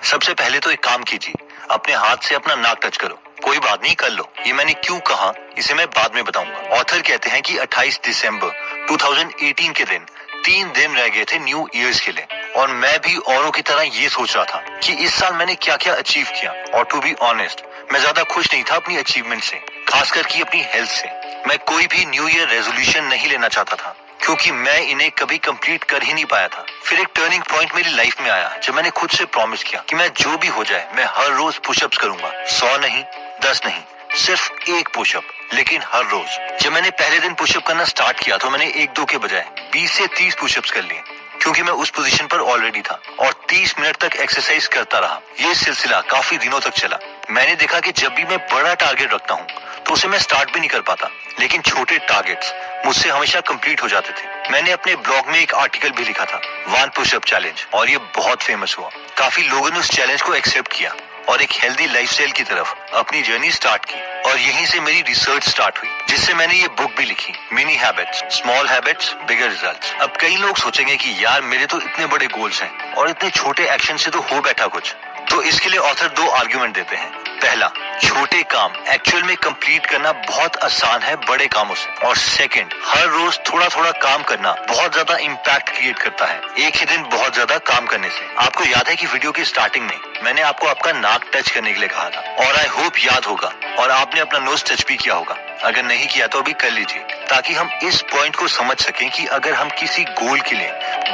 सबसे पहले तो एक काम कीजिए, अपने हाथ से अपना नाक टच करो। कोई बात नहीं, कर लो। ये मैंने क्यों कहा इसे मैं बाद में बताऊंगा। ऑथर कहते हैं कि 28 दिसंबर 2018 के दिन 3 दिन रह गए थे न्यू ईयर्स के लिए, और मैं भी औरों की तरह ये सोच रहा था कि इस साल मैंने क्या क्या अचीव किया। और टू बी ऑनेस्ट, मैं ज्यादा खुश नहीं था अपनी अचीवमेंट से, खासकर कि अपनी हेल्थ से। मैं कोई भी न्यू ईयर रेजोल्यूशन नहीं लेना चाहता था, क्योंकि मैं इन्हें कभी कंप्लीट कर ही नहीं पाया था। फिर एक टर्निंग पॉइंट मेरी लाइफ में आया जब मैंने खुद से प्रॉमिस किया कि मैं जो भी हो जाए मैं हर रोज पुशअप्स करूंगा। 100 नहीं, 10 नहीं, सिर्फ एक पुशअप, लेकिन हर रोज। जब मैंने पहले दिन पुशअप करना स्टार्ट किया तो मैंने 1-2 के बजाय 20 से 30 पुशअप्स कर लिए, क्योंकि मैं उस पोजीशन पर ऑलरेडी था, और 30 मिनट तक एक्सरसाइज करता रहा। ये सिलसिला काफी दिनों तक चला। मैंने देखा कि जब भी मैं बड़ा टारगेट रखता हूँ तो उसे मैं स्टार्ट भी नहीं कर पाता, लेकिन छोटे टारगेट्स मुझसे हमेशा कंप्लीट हो जाते थे। मैंने अपने ब्लॉग में एक आर्टिकल भी लिखा था, 1 पुशअप चैलेंज, और ये बहुत फेमस हुआ। काफी लोगों ने उस चैलेंज को एक्सेप्ट किया और एक हेल्दी लाइफस्टाइल की तरफ अपनी जर्नी स्टार्ट की। और यहीं से मेरी रिसर्च स्टार्ट हुई, जिससे मैंने ये बुक भी लिखी, मिनी हैबिट्स, स्मॉल हैबिट्स, बिगर रिजल्ट्स। अब कई लोग सोचेंगे कि यार मेरे तो इतने बड़े गोल्स हैं और इतने छोटे एक्शन से तो हो बैठा कुछ। तो इसके लिए ऑथर 2 आर्गुमेंट देते हैं। पहला, छोटे काम एक्चुअल में कंप्लीट करना बहुत आसान है बड़े कामों से। और सेकंड, हर रोज थोड़ा थोड़ा काम करना बहुत ज्यादा इम्पैक्ट क्रिएट करता है एक ही दिन बहुत ज्यादा काम करने से। आपको याद है कि वीडियो की स्टार्टिंग में मैंने आपको आपका नाक टच करने के लिए कहा था, और आई होप याद होगा और आपने अपना नोज टच भी किया होगा। अगर नहीं किया तो अभी कर लीजिए, ताकि हम इस पॉइंट को समझ सकें कि अगर हम किसी गोल के लिए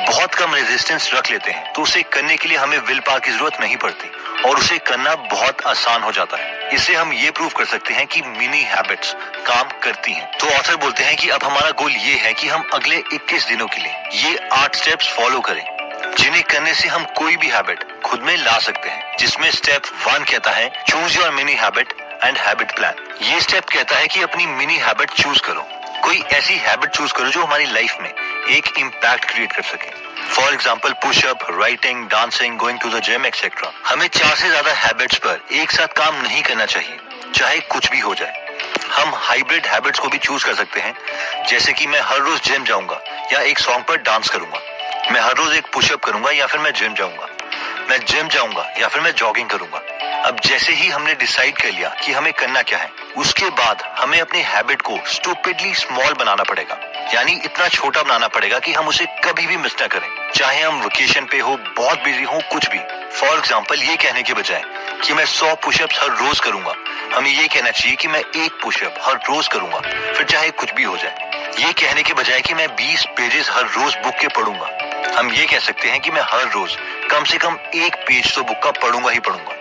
बहुत कम रेजिस्टेंस रख लेते हैं तो उसे करने के लिए हमें विल पावर की जरूरत नहीं पड़ती, और उसे करना बहुत आसान हो जाता है। इससे हम ये प्रूव कर सकते हैं कि मिनी हैबिट्स काम करती हैं। तो ऑथर बोलते हैं कि अब हमारा गोल ये है कि हम अगले 21 दिनों के लिए ये 8 स्टेप्स फॉलो करें, जिन्हें करने से हम कोई भी हैबिट खुद में ला सकते हैं। जिसमें स्टेप 1 कहता है, choose your mini habit and habit plan. ये स्टेप कहता है कि अपनी मिनी हैबिट चूज करो। कोई ऐसी हैबिट चूज करो जो हमारी लाइफ में एक इम्पैक्ट क्रिएट कर सके। For example, push up, writing, dancing, going to the gym etcetera. हमें 4 से ज्यादा हैबिट्स पर एक साथ काम नहीं करना चाहिए, चाहे कुछ भी हो जाए। हम हाइब्रिड हैबिट्स को भी चूज कर सकते हैं, जैसे कि मैं हर रोज जिम जाऊंगा या एक सॉन्ग पर डांस करूंगा। मैं हर रोज एक पुशअप करूंगा या फिर मैं जिम जाऊंगा। मैं जिम जाऊंगा या फिर मैं जॉगिंग करूंगा। अब जैसे ही हमने डिसाइड कर लिया कि हमें करना क्या है, उसके बाद हमें अपने हैबिट को स्टूपिडली स्मॉल बनाना पड़ेगा, यानी इतना छोटा बनाना पड़ेगा कि हम उसे कभी भी मिस ना करें, चाहे हम वेकेशन पे हो, बहुत बिजी हो, कुछ भी। फॉर एग्जाम्पल, ये कहने के बजाय कि मैं 100 पुशअप्स हर रोज करूंगा, हमें ये कहना चाहिए कि मैं 1 पुशअप हर रोज करूंगा, फिर चाहे कुछ भी हो जाए। ये कहने के बजाय कि मैं 20 पेजेस हर रोज बुक के पढ़ूंगा, हम ये कह सकते हैं कि मैं हर रोज कम से कम 1 पेज तो बुक का पढ़ूंगा ही पढ़ूंगा।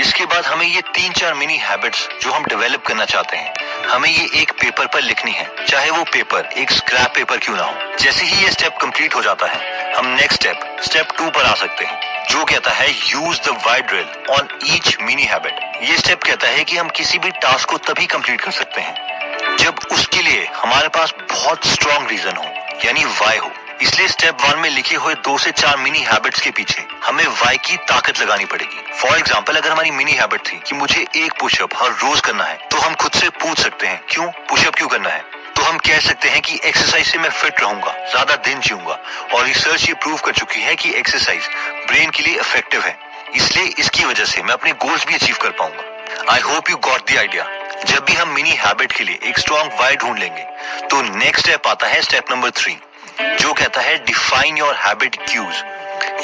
इसके बाद हमें ये 3-4 मिनी हैबिट्स जो हम डेवलप करना चाहते हैं, हमें ये एक पेपर पर लिखनी है, चाहे वो पेपर एक स्क्रैप पेपर क्यों ना हो। जैसे ही ये स्टेप कंप्लीट हो जाता है, हम नेक्स्ट स्टेप 2 पर आ सकते हैं, जो कहता है use the why drill on each mini habit. ये स्टेप कहता है कि हम किसी भी टास्क को तभी कंप्लीट कर सकते हैं जब उसके लिए हमारे पास बहुत स्ट्रॉन्ग रीजन हो, यानी वाई हो। इसलिए स्टेप 1 में लिखे हुए 2 से 4 मिनी हैबिट्स के पीछे हमें वाई की ताकत लगानी पड़ेगी। फॉर एग्जाम्पल, अगर हमारी मिनी हैबिट थी कि मुझे 1 पुशअप हर रोज करना है, तो हम खुद से पूछ सकते हैं क्यों पुशअप क्यों करना है। तो हम कह सकते हैं कि एक्सरसाइज से मैं फिट रहूंगा, ज्यादा दिन जीऊंगा, और रिसर्च ये प्रूव कर चुकी है कि एक्सरसाइज ब्रेन के लिए इफेक्टिव है, इसलिए इसकी वजह से मैं अपने गोल्स भी अचीव कर पाऊंगा। I hope you got the idea. जब भी हम मिनी हैबिट के लिए एक स्ट्रॉन्ग वाई ढूंढ लेंगे, तो नेक्स्ट स्टेप आता है स्टेप नंबर 3, जो कहता है डिफाइन योर हैबिट क्यूज,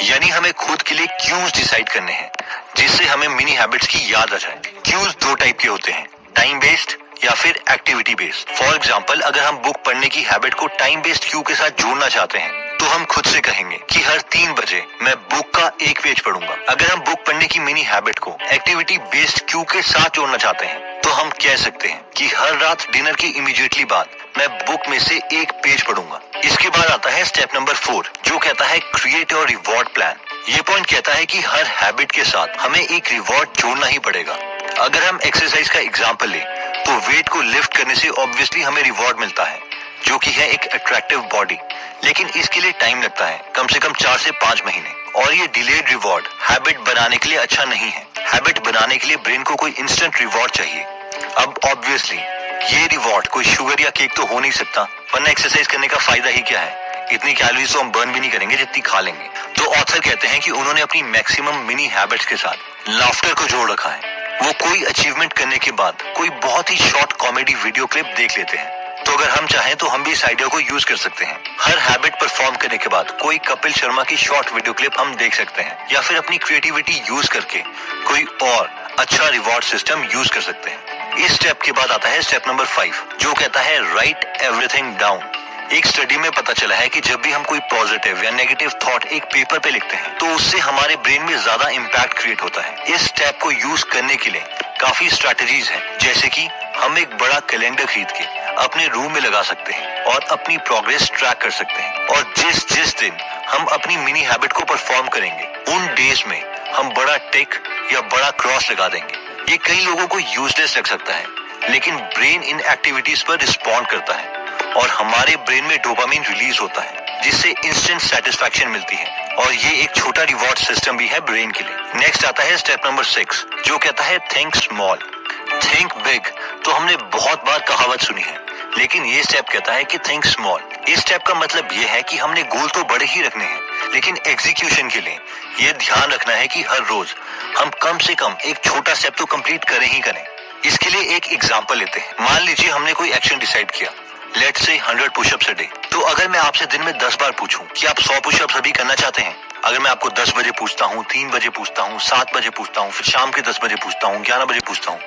यानी हमें खुद के लिए क्यूज डिसाइड करने हैं, जिससे हमें मिनी हैबिट्स की याद आ जाए। क्यूज 2 टाइप के होते हैं, टाइम बेस्ड या फिर एक्टिविटी बेस्ड। फॉर एग्जाम्पल, अगर हम बुक पढ़ने की हैबिट को टाइम बेस्ड क्यू के साथ जोड़ना चाहते हैं, तो हम खुद से कहेंगे कि हर 3 बजे मैं बुक का 1 पेज पढ़ूंगा। अगर हम बुक पढ़ने की मिनी हैबिट को एक्टिविटी बेस्ड क्यू के साथ जोड़ना चाहते हैं, तो हम कह सकते हैं कि हर रात डिनर के इमीडिएटली बाद मैं बुक में से 1 पेज पढ़ूंगा। इसके बाद आता है स्टेप नंबर 4, जो कहता है क्रिएट योर रिवॉर्ड प्लान। ये पॉइंट कहता है कि हर हैबिट के साथ हमें एक रिवॉर्ड जोड़ना ही पड़ेगा। अगर हम एक्सरसाइज का एग्जाम्पल लें, तो वेट को लिफ्ट करने से ऑब्वियसली हमें रिवॉर्ड मिलता है, जो कि है एक अट्रैक्टिव बॉडी, लेकिन इसके लिए टाइम लगता है, कम से कम 4 से 5 महीने। और ये डिलेड रिवॉर्ड हैबिट बनाने के लिए अच्छा नहीं है। हैबिट बनाने के लिए ब्रेन को कोई इंस्टेंट रिवॉर्ड चाहिए। अब ऑब्वियसली ये रिवॉर्ड कोई शुगर या केक तो हो नहीं सकता, वरना एक्सरसाइज करने का फायदा ही क्या है। इतनी कैलोरीज तो हम बर्न भी नहीं करेंगे जितनी खा लेंगे। तो ऑथर कहते हैं कि उन्होंने अपनी मैक्सिमम मिनी हैबिट्स के साथ लाफ्टर को जोड़ रखा है। वो कोई अचीवमेंट करने के बाद कोई बहुत ही शॉर्ट कॉमेडी वीडियो क्लिप देख लेते हैं। तो अगर हम चाहें तो हम भी इस आइडिया को यूज कर सकते हैं। हर हैबिट परफॉर्म करने के बाद कोई कपिल शर्मा की शॉर्ट वीडियो क्लिप हम देख सकते हैं, या फिर अपनी क्रिएटिविटी यूज करके कोई और अच्छा रिवॉर्ड सिस्टम यूज कर सकते हैं। इस स्टेप के बाद आता है स्टेप नंबर 5, जो कहता है राइट एवरीथिंग डाउन। एक स्टडी में पता चला है कि जब भी हम कोई पॉजिटिव या नेगेटिव थॉट एक पेपर पे लिखते हैं तो उससे हमारे ब्रेन में ज्यादा इम्पैक्ट क्रिएट होता है। इस स्टेप को यूज करने के लिए काफी स्ट्रैटेजीज हैं, जैसे कि हम एक बड़ा कैलेंडर खरीद के अपने रूम में लगा सकते हैं और अपनी प्रोग्रेस ट्रैक कर सकते हैं। और जिस दिन हम अपनी मिनी हैबिट को परफॉर्म करेंगे उन डेज में हम बड़ा टिक या बड़ा क्रॉस लगा देंगे। ये कई लोगों को यूजलेस लग सकता है, लेकिन ब्रेन इन एक्टिविटीज पर रिस्पॉन्ड करता है और हमारे ब्रेन में डोपामिन रिलीज होता है, जिससे इंस्टेंट सेटिस्फैक्शन मिलती है। और ये एक छोटा रिवॉर्ड सिस्टम भी है ब्रेन के लिए। नेक्स्ट आता है स्टेप नंबर 6, जो कहता है थिंक स्मॉल थिंक बिग। तो हमने बहुत बार कहावत सुनी है, लेकिन ये स्टेप कहता है कि थिंक स्मॉल। इस स्टेप का मतलब ये है कि हमने गोल तो बड़े ही रखने हैं, लेकिन एग्जीक्यूशन के लिए ये ध्यान रखना है कि हर रोज हम कम से कम एक छोटा स्टेप तो कंप्लीट करें ही करें। इसके लिए एक एग्जांपल लेते हैं। मान लीजिए हमने कोई एक्शन डिसाइड किया, let's say 100 pushups a day. तो अगर मैं आपसे दिन में 10 बार पूछूं कि आप 100 पुशअप्स अभी करना चाहते हैं, अगर मैं आपको 10 बजे पूछता हूँ, 3 बजे पूछता हूँ, 7 बजे पूछता हूँ, फिर शाम के 10 बजे पूछता हूँ, 11 बजे पूछता हूँ,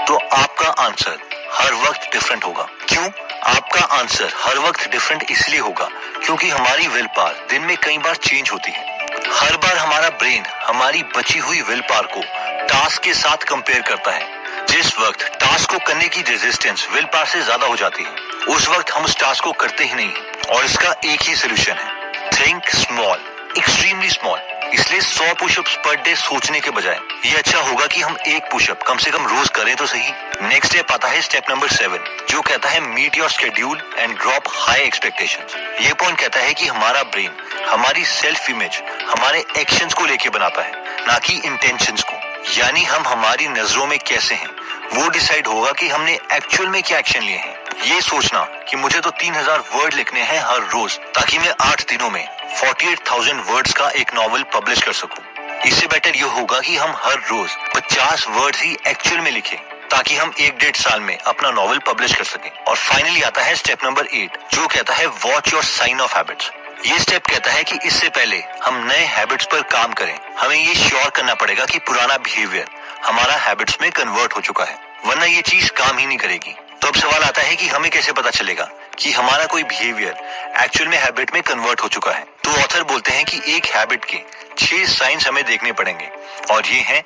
तो आपका आंसर हर वक्त डिफरेंट होगा। क्यों? आपका आंसर हर वक्त डिफरेंट इसलिए होगा क्योंकि हमारी विल पावर दिन में कई बार चेंज होती है। हर बार हमारा ब्रेन हमारी बची हुई विल पावर को टास्क के साथ कंपेयर करता है। जिस वक्त टास्क को करने की रेजिस्टेंस विल पावर से ज्यादा हो जाती है, उस वक्त हम उस टास्क को करते ही नहीं। और इसका एक ही सोल्यूशन है, थिंक स्मॉल, एक्सट्रीमली स्मॉल। इसलिए 100 पुशअप्स पर डे सोचने के बजाय ये अच्छा होगा कि हम एक पुशअप कम से कम रोज करें तो सही। नेक्स्ट स्टेप आता है स्टेप नंबर 7, जो कहता है meet your schedule and drop high expectations. ये पॉइंट कहता है कि हमारा ब्रेन हमारी सेल्फ इमेज हमारे एक्शंस को लेके बनाता है, ना कि इंटेंशंस को। यानी हम हमारी नजरों में कैसे हैं वो डिसाइड होगा कि हमने एक्चुअल में क्या एक्शन लिए हैं। ये सोचना कि मुझे तो 3000 वर्ड लिखने हैं हर रोज ताकि मैं 8 दिनों में 48,000 वर्ड्स का एक नॉवल पब्लिश कर सकूं, इससे बेटर ये होगा कि हम हर रोज 50 वर्ड्स ही एक्चुअल में लिखें ताकि हम 1-1.5 साल में अपना नॉवल पब्लिश कर सकें। और फाइनली आता है स्टेप नंबर 8, जो कहता है watch your sign of habits. ये स्टेप कहता है कि इससे पहले हम नए हैबिट्स पर काम करें, हमें ये श्योर करना पड़ेगा कि पुराना बिहेवियर हमारा हैबिट्स में कन्वर्ट हो चुका है, वरना ये चीज काम ही नहीं करेगी। तो अब सवाल आता है कि हमें कैसे पता चलेगा कि हमारा कोई बिहेवियर एक्चुअल में हैबिट में कन्वर्ट हो चुका है। तो ऑथर बोलते हैं कि एक हैबिट के 6 साइंस हमें देखने पड़ेंगे, और ये हैं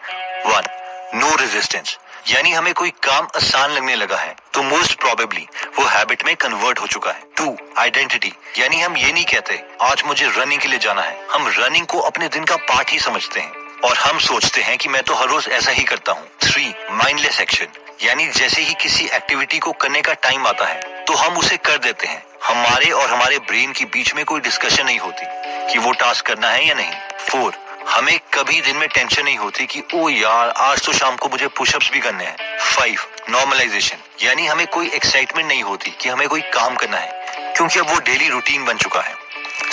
1, नो रेजिस्टेंस, यानी हमें कोई काम आसान लगने लगा है तो मोस्ट प्रोबेबली वो हैबिट में कन्वर्ट हो चुका है। 2, आइडेंटिटी, यानी हम ये नहीं कहते आज मुझे रनिंग के लिए जाना है, हम रनिंग को अपने दिन का पार्ट ही समझते हैं और हम सोचते हैं कि मैं तो हर रोज ऐसा ही करता हूँ। 3, माइंडलेस एक्शन, यानी जैसे ही किसी एक्टिविटी को करने का टाइम आता है तो हम उसे कर देते हैं, हमारे और हमारे ब्रेन के बीच में कोई डिस्कशन नहीं होती कि वो टास्क करना है या नहीं। 4, हमें कभी दिन में टेंशन नहीं होती कि ओ यार आज तो शाम को मुझे पुशअप्स भी करने हैं। 5, नॉर्मलाइजेशन, यानी हमें कोई एक्साइटमेंट नहीं होती कि हमें कोई काम करना है क्योंकि अब वो डेली रूटीन बन चुका है।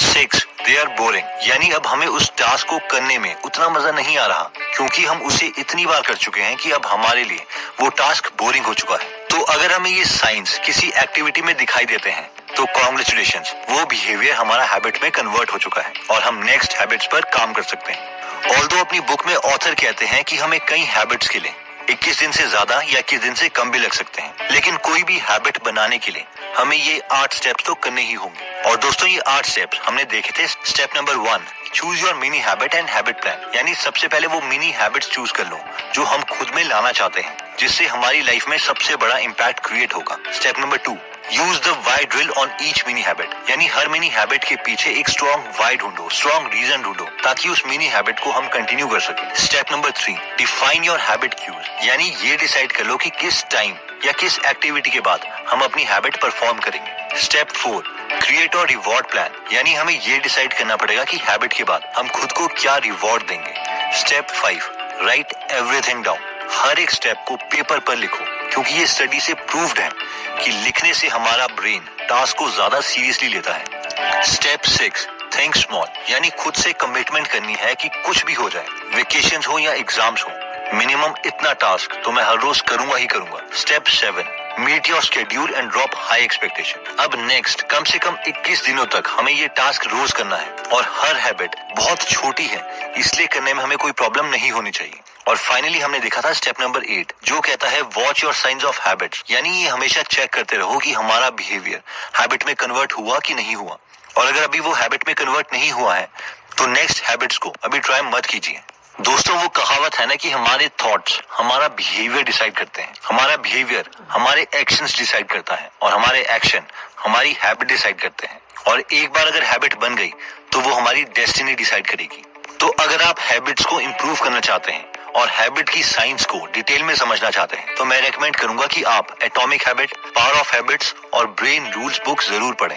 6, दे आर बोरिंग, यानी अब हमें उस टास्क को करने में उतना मजा नहीं आ रहा क्योंकि हम उसे इतनी बार कर चुके हैं कि अब हमारे लिए वो टास्क बोरिंग हो चुका है। तो अगर हमें ये साइंस किसी एक्टिविटी में दिखाई देते हैं तो कॉन्ग्रेचुलेशंस, वो बिहेवियर हमारा हैबिट में कन्वर्ट हो चुका है और हम नेक्स्ट हैबिट्स पर काम कर सकते हैं। ऑल्दो अपनी बुक में ऑथर कहते हैं कि हमें कई हैबिट्स के लिए 21 दिन से ज्यादा या 21 दिन से कम भी लग सकते हैं, लेकिन कोई भी हैबिट बनाने के लिए हमें ये 8 स्टेप्स तो करने ही होंगे। और दोस्तों ये 8 स्टेप्स हमने देखे थे। Step number 1, choose your mini habit and habit plan, यानी सबसे पहले वो मिनी हैबिट्स चूज कर लो जो हम खुद में लाना चाहते हैं, जिससे हमारी लाइफ में सबसे बड़ा इम्पैक्ट क्रिएट होगा। Step number 2, use the why drill on each mini habit, यानी हर मिनी हैबिट के पीछे एक स्ट्रॉन्ग वाई ढूंढो, स्ट्रॉन्ग रीजन ढूंढो ताकि उस मिनी हैबिट को हम कंटिन्यू कर सके। Step number 3, define your habit cues, यानी ये डिसाइड कर लो कि किस टाइम या किस एक्टिविटी के बाद हम अपनी हैबिट परफॉर्म करेंगे। स्टेप 4, क्रिएट और रिवॉर्ड प्लान, यानी हमें ये डिसाइड करना पड़ेगा कि हैबिट के बाद हम खुद को क्या रिवॉर्ड देंगे। स्टेप 5, राइट एवरीथिंग डाउन, हर एक स्टेप को पेपर पर लिखो क्योंकि ये स्टडी से प्रूव्ड है कि लिखने से हमारा ब्रेन टास्क को ज्यादा सीरियसली लेता है। स्टेप 6, थिंक स्मॉल, यानी खुद से कमिटमेंट करनी है कि कुछ भी हो जाए, वेकेशन हो या एग्जाम्स हो, मिनिमम इतना टास्क तो मैं हर रोज करूंगा ही करूंगा। Step 7, meet your schedule and drop high expectation. अब नेक्स्ट कम से कम 21 दिनों तक हमें ये टास्क रोज करना है और हर हैबिट बहुत छोटी है, इसलिए करने में हमें कोई प्रॉब्लम नहीं होनी चाहिए। और फाइनली हमने देखा था स्टेप नंबर 8, जो कहता है watch your science of habits, यानी ये हमेशा चेक करते रहो कि हमारा बिहेवियर हैबिट में कन्वर्ट हुआ कि नहीं हुआ, और अगर अभी वो हैबिट में कन्वर्ट नहीं हुआ है तो नेक्स्ट हैबिट्स को अभी ट्राई मत कीजिए। दोस्तों, वो कहावत है ना कि हमारे थॉट्स हमारा बिहेवियर डिसाइड करते हैं, हमारा बिहेवियर हमारे एक्शंस डिसाइड करता है और हमारे एक्शन हमारी हैबिट डिसाइड करते हैं। और एक बार अगर हैबिट बन गई तो वो हमारी डेस्टिनी डिसाइड करेगी। तो अगर आप हैबिट्स को इम्प्रूव करना चाहते हैं और हैबिट की साइंस को डिटेल में समझना चाहते हैं तो मैं रेकमेंड करूंगा कि आप atomic habit, power of habits और ब्रेन रूल्स बुक जरूर पढ़ें।